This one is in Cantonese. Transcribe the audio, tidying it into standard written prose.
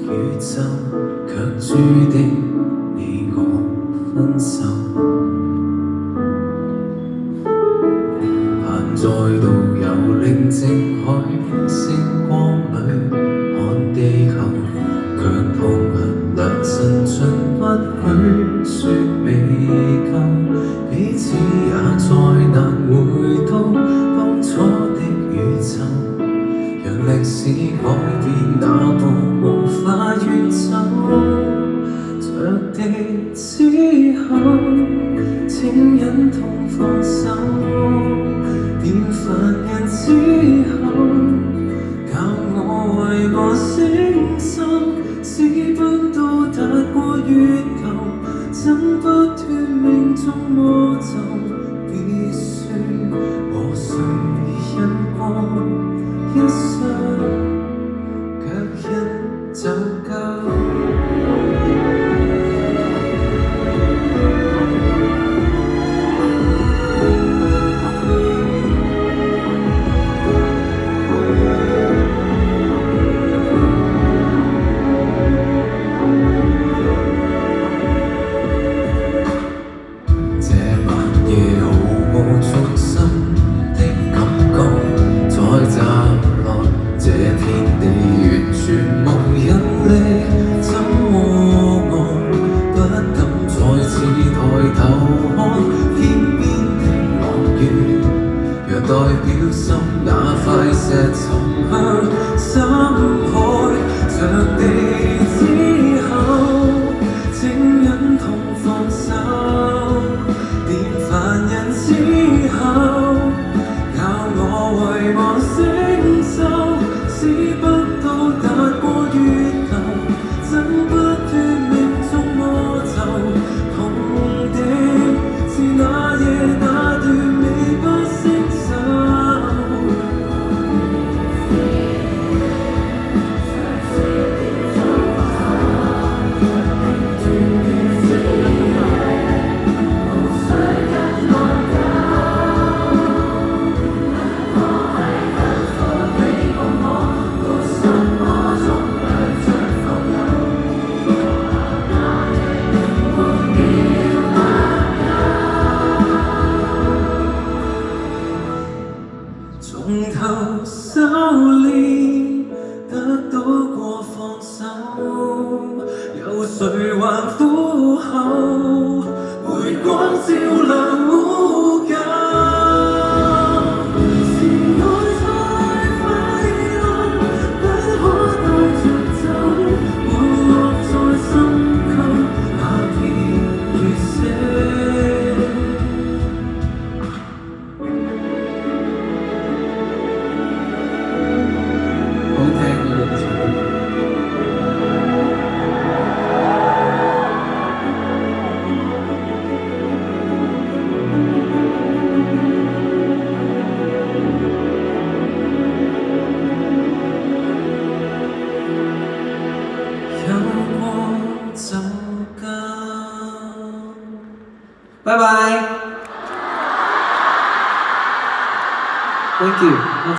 宇宙，卻注定你我分手。閒在導遊寧靜海星光裏看地球，卻痛恨良辰盡不許說未夠，彼此也再難回到當初的宇宙。讓歷史改變那步無法越走，着地之後，請忍痛放手。變凡人之後，教我為我聲心，使不到達過月球，掙不脫命中魔咒。別說和誰因過一生，卻因走交。代表心也快石沉向深海，着地之後，請忍痛放手。變凡人之後，教我為我承受，使不到達過月球，掙不脫命中魔咒。痛的是那夜那段未不釋從頭修煉，得到過放手，有誰還苦候？回光照亮烏舊，是愛太快樂，不可帶着走，沒落在心溝那片月色。拜拜 ，Thank you。